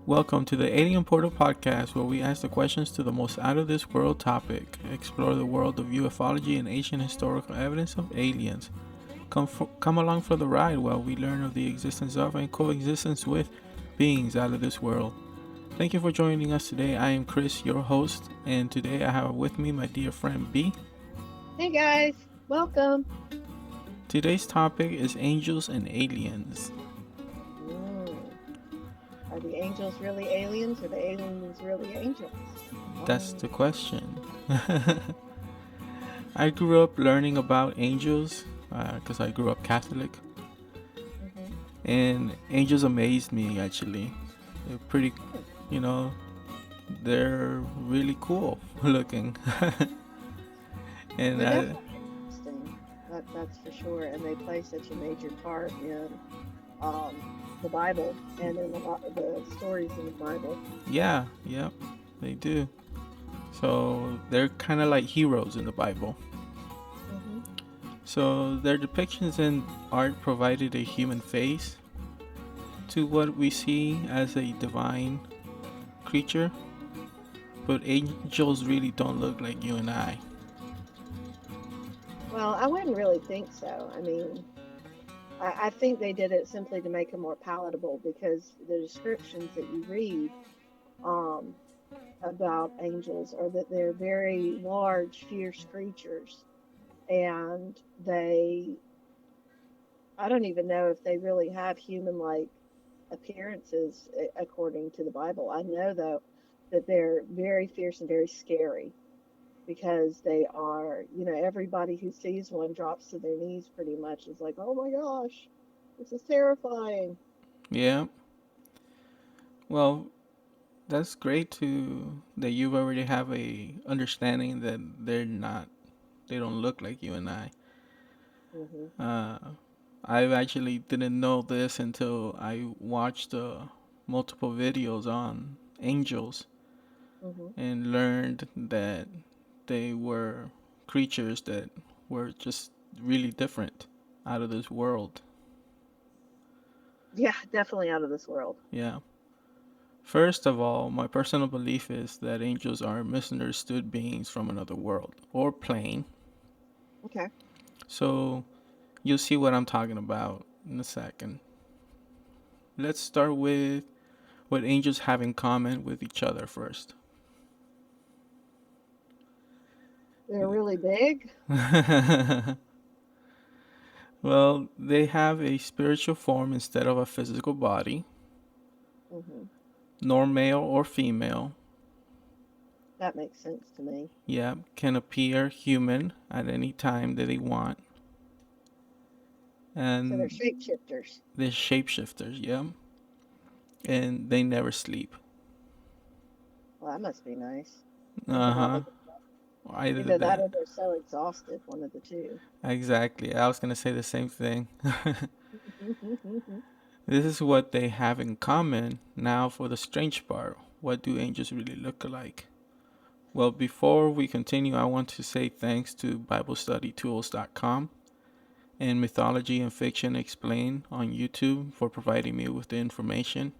Welcome to the Alien Portal podcast, where we ask the questions to the most out of this world topic, explore the world of ufology and ancient historical evidence of aliens. Come along for the ride while we learn of the existence of and coexistence with beings out of this world. Thank you for joining us today. I am Cris, your host, and today I have with me my dear friend B. Hey guys, welcome. Today's topic is angels and aliens. Mm. Are the angels really aliens or the aliens really angels? That's Oh. the question. I grew up learning about angels because I grew up Catholic, Hmm. and angels amazed me actually. They're pretty, you know, they're really cool looking. and They're I, definitely interesting. That's for sure. And they play such a major part in um, the Bible and in a lot of the stories in the Bible. yeah, they do. So they're kind of like heroes in the Bible. Hmm. So their depictions in art provided a human face to what we see as a divine creature, but angels really don't look like you and I. Well, I wouldn't really think so. I mean, I think they did it simply to make them more palatable because the descriptions that you read um, about angels are that they're very large, fierce creatures. And I don't even know if they really have human like appearances according to the Bible. I know, though, that they're very fierce and very scary because they are, everybody who sees one drops to their knees pretty much. It's like, oh my gosh, this is terrifying. Yeah. Well, that's great to that you've already have a understanding that they don't look like you and I. Hmm. Uh, I actually didn't know this until I watched multiple videos on angels Hmm. and learned that they were creatures that were just really different, out of this world. Yeah, definitely out of this world. Yeah. First of all, my personal belief is that angels are misunderstood beings from another world or plane. Okay. So you'll see what I'm talking about in a second. Let's start with what angels have in common with each other first. They're really big. Well, they have a spiritual form instead of a physical body, Hmm. nor male or female. That makes sense to me. Yeah, can appear human at any time that they want, So they're and shapeshifters. they're shapeshifters. Yeah, and they never sleep. Well, that must be nice. Uh Not huh. looking. Either Either that that. or they're so exhausted, one of the two. Exactly. I was gonna say the same thing. This is what they have in common. Now, for the strange part, what do angels really look like? Well, before we continue, I want to say thanks to BibleStudyTools.com and Mythology and Fiction Explained on YouTube for providing me with the information.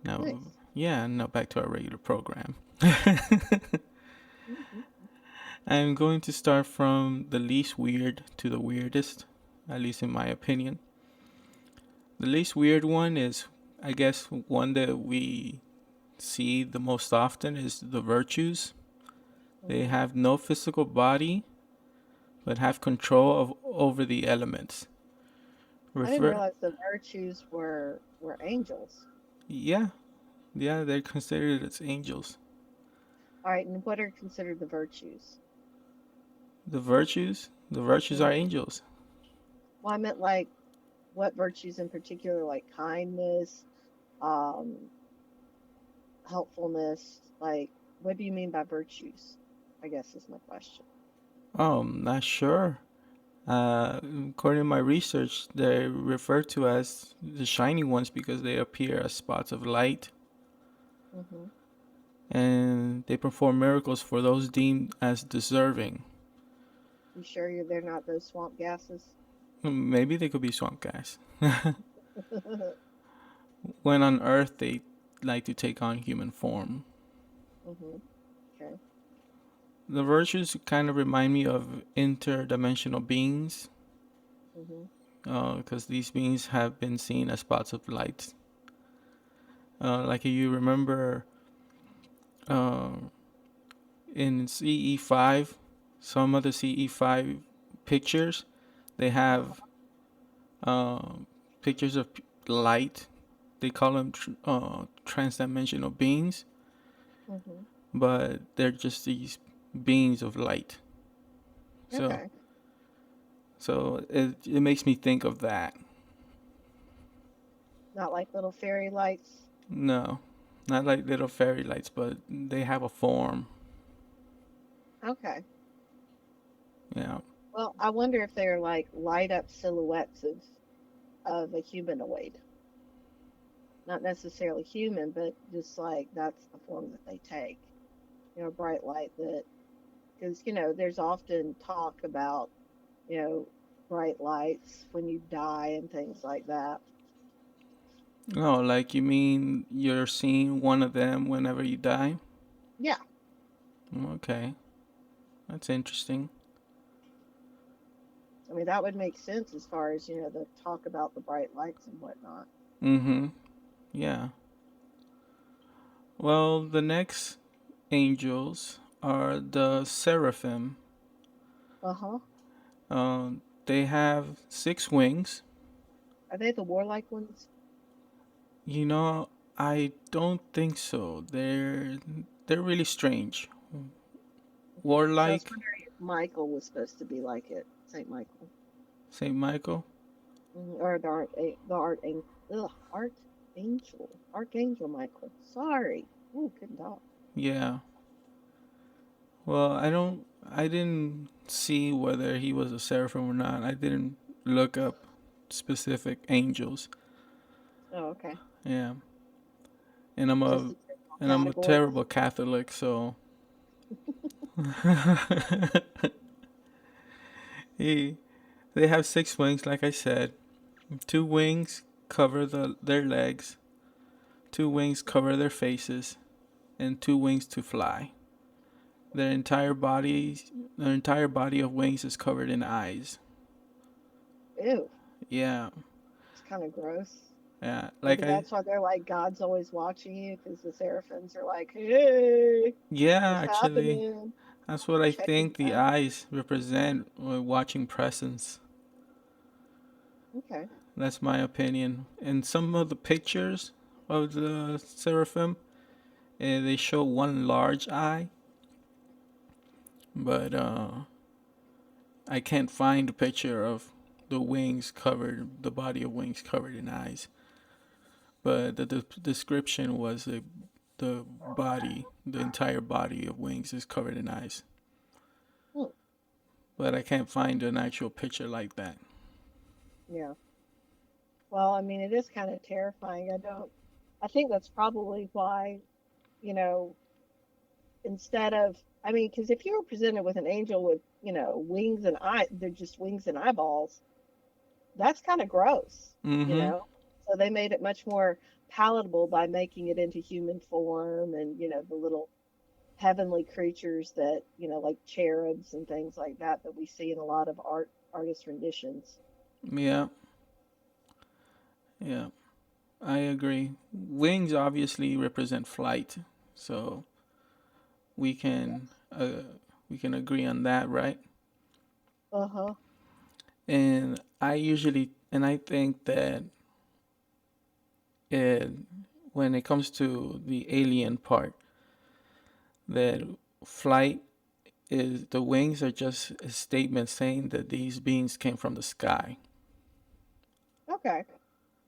Now, Nice. yeah, now back to our regular program. Hmm. I'm going to start from the least weird to the weirdest, at least in my opinion. The least weird one is, I guess, one that we see the most often is the virtues. They Hmm. have no physical body, but have control over the elements. I didn't Refer, realize the virtues were angels. yeah, yeah, they're considered as angels. All right, and what are considered the virtues? The virtues are Hmm. angels. Well, I meant like what virtues in particular, like kindness, um, helpfulness. Like, what do you mean by virtues? I guess is my question. Oh, I'm not sure. According to my research, they're referred to as the shining ones because they appear as spots of light Hmm. and they perform miracles for those deemed as deserving. You sure they're not those swamp gases? Maybe they could be swamp guys. When on Earth, they like to take on human form. Mhm. Okay. The virtues kind of remind me of interdimensional beings, Mhm. because these beings have been seen as spots of light. Like you remember, uh, in CE5, some of the CE5 pictures, they have uh, pictures of light. They call them transdimensional beings, Mhm. but they're just these beings of light. So, Okay. so it makes me think of that. Not like little fairy lights. No, not like little fairy lights, but they have a form. Okay. Yeah. Well, I wonder if they're like light up silhouettes of a humanoid. Not necessarily human, but just like that's the form that they take. Bright light that, because there's often talk about, you know, bright lights when you die and things like that. Oh, like you mean you're seeing one of them whenever you die? Yeah. Okay, that's interesting. I mean, that would make sense as far as, the talk about the bright lights and whatnot. Mm-hmm. Yeah. Well, the next angels are the Seraphim. Uh-huh. They have 6 wings. Are they the warlike ones? You know, I don't think so. They're really strange. Okay. Because I was Warlike, wondering if Michael was supposed to be like it, Saint Michael. Saint Michael. Or Archangel Michael. Sorry. Oh, couldn't talk. Yeah. Well, I didn't see whether he was a seraphim or not. I didn't look up specific angels. Oh, okay. Yeah. And I'm Just a the general and I'm a categories. terrible Catholic, so he they have 6 wings, like I said. 2 wings cover their legs, 2 wings cover their faces, and 2 wings to fly. Their entire body of wings is covered in eyes. Ew. Yeah, It's kind of gross. yeah. Maybe that's why they're like God's always watching you because the seraphims are like, hey, Yeah, what's actually, happening? that's what I Checking think you the out. eyes represent when watching presence. Okay. That's my opinion. And some of the pictures of the seraphim, they show one large eye, but I can't find a picture of the body of wings covered in eyes. But the description was the entire body of wings is covered in eyes. Hmm. But I can't find an actual picture like that. Yeah. Well, I mean, it is kind of terrifying. I think that's probably why, you know, instead of, I mean, because if you were presented with an angel with, wings and they're just wings and eyeballs, that's kind of gross, you Mm-hmm. know? So they made it much more palatable by making it into human form and, the little heavenly creatures that, like cherubs and things like that we see in a lot of artist renditions. Yeah, yeah. I agree. Wings obviously represent flight, so we can Yes. uh, we can agree on that, right? Uh-huh. And I think that it, when it comes to the alien part, that flight is the wings are just a statement saying that these beings came from the sky. Okay.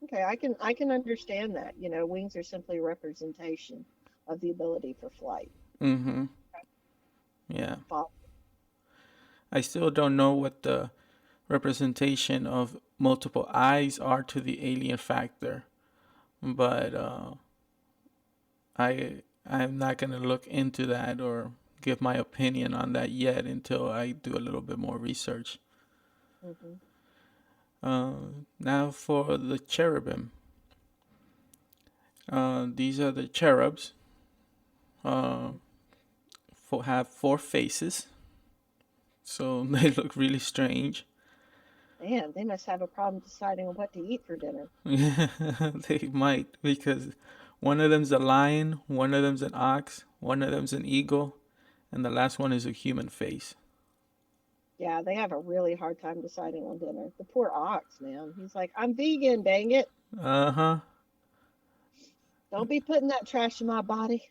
Okay, I can understand that. Wings are simply a representation of the ability for flight. Mm-hmm. Yeah. Fo- I still don't know what the representation of multiple eyes are to the alien factor, but I'm not gonna look into that or give my opinion on that yet until I do a little bit more research. Mhm. Now for the cherubim. These are the cherubs. Uh, have four faces, so they look really strange. Man, they must have a problem deciding on what to eat for dinner. Yeah, they might because one of them's a lion, one of them's an ox, one of them's an eagle, and the last one is a human face. Yeah, they have a really hard time deciding on dinner. The poor ox, man. He's like, I'm vegan, dang it. Uh huh. Don't be putting that trash in my body.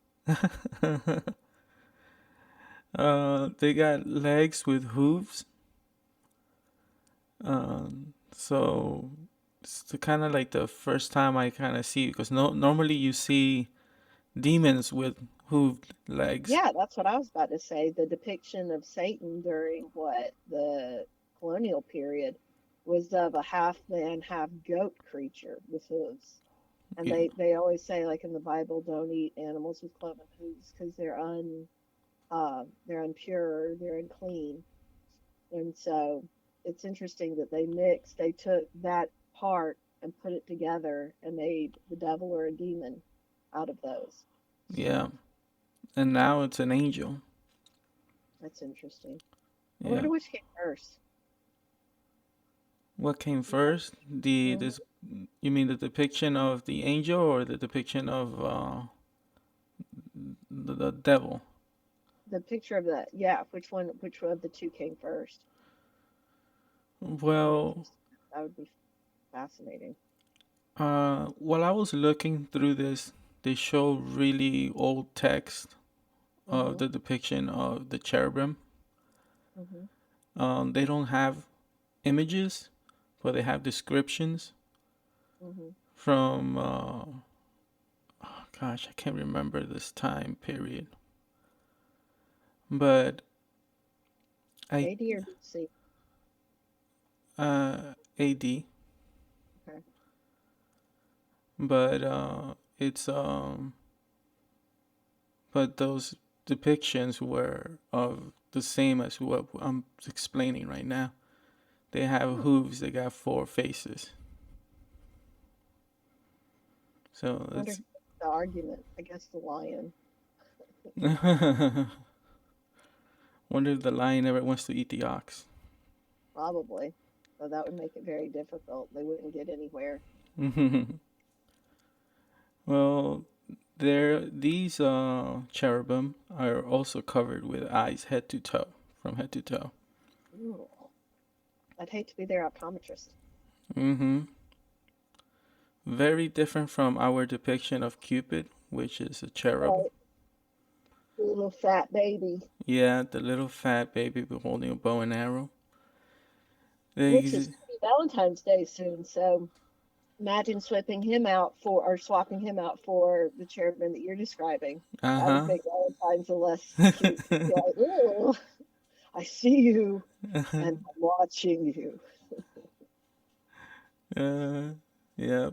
They got legs with hooves. So it's kind of like the first time I kind of see because normally you see demons with hooved legs. Yeah, that's what I was about to say. The depiction of Satan during what the colonial period was of a half man, half goat creature with hooves. And Yeah, they always say, like in the Bible, don't eat animals with cloven hooves because they're impure, they're unclean. And so it's interesting that they took that part and put it together and made the devil or a demon out of those. yeah. And now it's an angel. That's interesting. I Yeah. wonder which came first. What came You know? first? The Mhm. this you mean the depiction of the angel or the depiction of the devil? The picture of the yeah, which one of the two came first? I'm Well, interested. That would be fascinating. while I was looking through this, they show really old text of Mhm. the depiction of the cherubim. Mhm. They don't have images, but they have descriptions Mhm. from oh gosh, I can't remember this time period, but I AD or BC? AD, Okay. but it's but those depictions were of the same as what I'm explaining right now. They have Hmm. hooves. They got four faces. So Wonder it's who wins the argument. I guess the lion. wonder if the lion ever wants to eat the ox. Probably. So that would make it very difficult. They wouldn't get anywhere. Well, these cherubim are also covered with eyes, head to toe, from head to toe. Ooh. I'd hate to be their optometrist. Mm-hmm. Very different from our depiction of Cupid, which is a cherub. Right. Little fat baby. Yeah, the little fat baby holding a bow and arrow. Which They, is gonna be Valentine's Day soon, so imagine swapping him out for the cherubim that you're describing. That would uh-huh. make Valentine's a less cute. Be like, oh, I see you and I'm watching you. uh, yeah,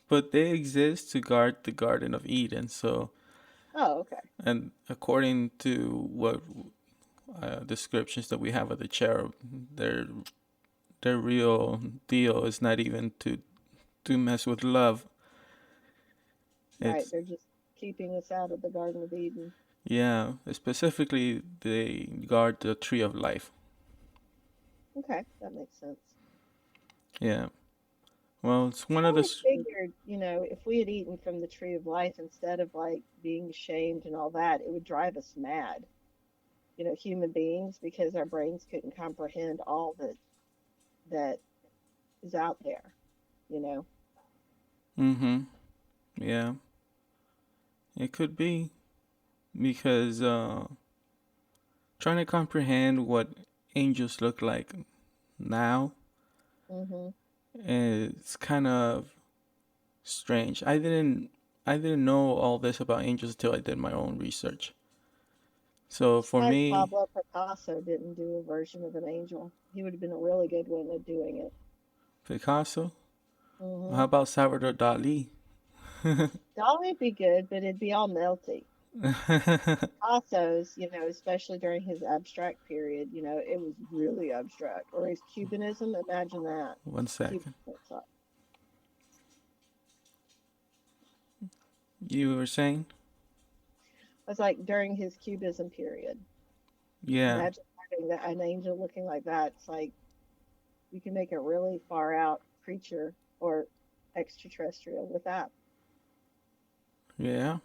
but they exist to guard the Garden of Eden. So, Oh, okay. and according to what descriptions that we have of the cherub, their their real deal is not even to mess with love. Right. It's They're just keeping us out of the Garden of Eden. yeah, specifically they guard the tree of life. Okay, that makes sense. Yeah. Well, it's I one of the always figured, if we had eaten from the tree of life instead of like being shamed and all that, it would drive us mad, human beings, because our brains couldn't comprehend all that is out there, you know. mm-hmm. Yeah. It could be because trying to comprehend what angels look like now Hmm. is kind of strange. I didn't know all this about angels until I did my own research. So for Surprised me, Pablo Picasso didn't do a version of an angel. He would have been a really good one at doing it. Picasso. How Hmm. about Salvador Dali? Dolly'd be good, but it'd be all melty. Picasso's, especially during his abstract period, it was really abstract. Or his Cubanism, imagine that. 1 second. Cubanism. You were saying? It's like during his cubism period. Yeah. Imagine having an angel looking like that. It's like you can make a really far out creature or extraterrestrial with that. Yeah.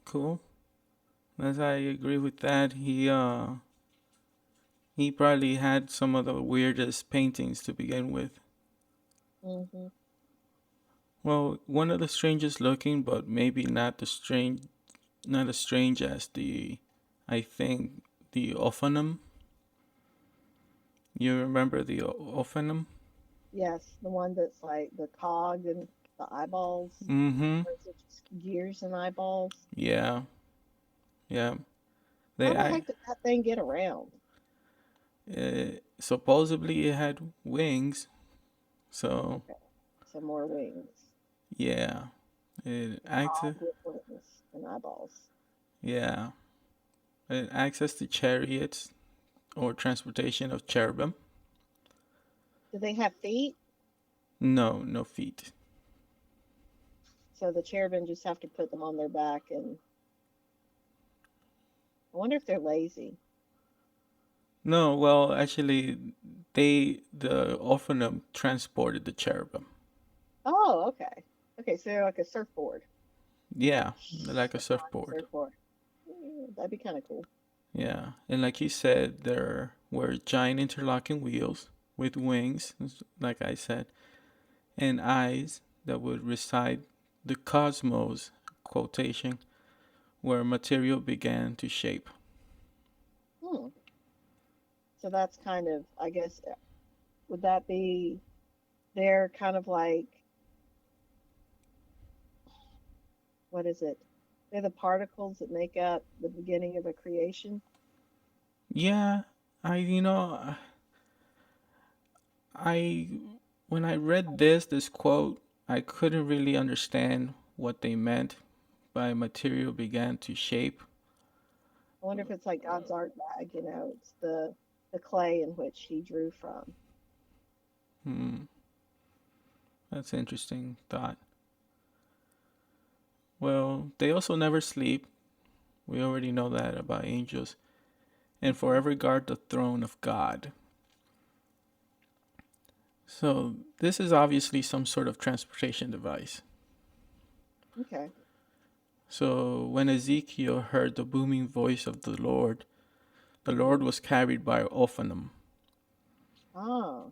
Cool. As I agree with that, he probably had some of the weirdest paintings to begin with. Hmm. Well, one of the strangest looking, but maybe not as strange as I think, the orphanam. You remember the orphanam? Yes, the one that's like the cog and the eyeballs, Mm-hmm. or is it just gears and eyeballs? Yeah. Yeah. How They the I heck did that thing get around? Supposedly it had wings, so Okay, some more wings. yeah, it acts. Cog with wings and eyeballs. Yeah, it acts as the chariots or transportation of cherubim. Do they have feet? No, no feet. So the cherubim just have to put them on their back, and I wonder if they're lazy. No, well, actually, the orphanum transported the cherubim. Oh, okay. Okay, so they're like a surfboard. Yeah, like a A flying surfboard. surfboard. That'd be kind of cool. Yeah, and like you said, there were giant interlocking wheels with wings, like I said, and eyes that would recite the cosmos quotation where material began to shape. Hmm. So that's kind of, I guess, would that be they're kind of like, what is it? They're the particles that make up the beginning of a creation. Yeah, I you know I when I read this quote, I couldn't really understand what they meant by material began to shape. I wonder if it's like God's art bag, it's the clay in which he drew from. Hmm, that's an interesting thought. Well, they also never sleep. We already know that about angels, and Hmm. forever guard the throne of God. So this is obviously some sort of transportation device. Okay. So when Ezekiel heard the booming voice of the Lord was carried by orphanam. Oh.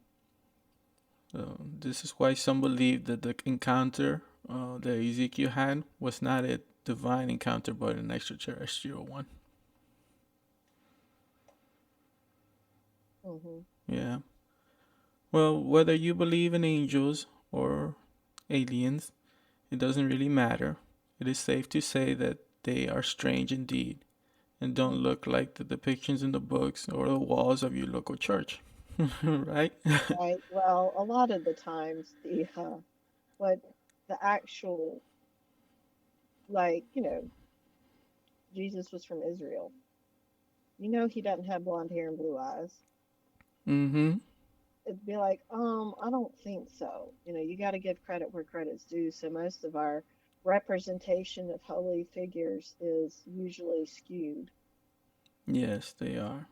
This is why some believe that the encounter that Ezekiel had was not a divine encounter but an extraterrestrial one. Hmm. Yeah. Well, whether you believe in angels or aliens, it doesn't really matter. It is safe to say that they are strange indeed and don't Hmm. look like the depictions in the books or the walls of your local church. Right? Right. Well, a lot of the times what the actual, like, Jesus was from Israel. He doesn't have blonde hair and blue eyes. Mm-hmm. It'd be like, I don't think so. You got to give credit where credit's due. So most of our representation of holy figures is usually skewed. Yes, they are.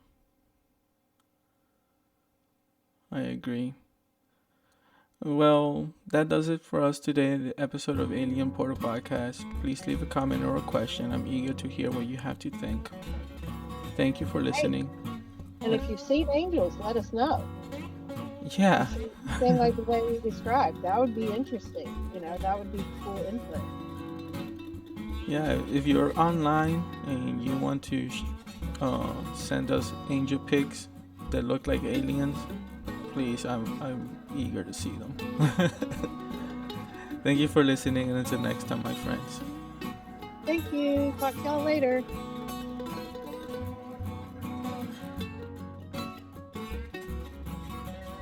I agree. Well, that does it for us today in the episode of Alien Portal Podcast. Please leave a comment or a question. I'm eager to hear what you have to think. Thank you for Hey, listening. and if you've seen angels, let us know. If Yeah, you see anything like the way we described, that would be interesting. That would be cool input. yeah. If you're online and you want to send us angel pics that look like aliens, please, I'm eager to see them. Thank you for listening, and until next time, my friends. Thank you. Talk to y'all later.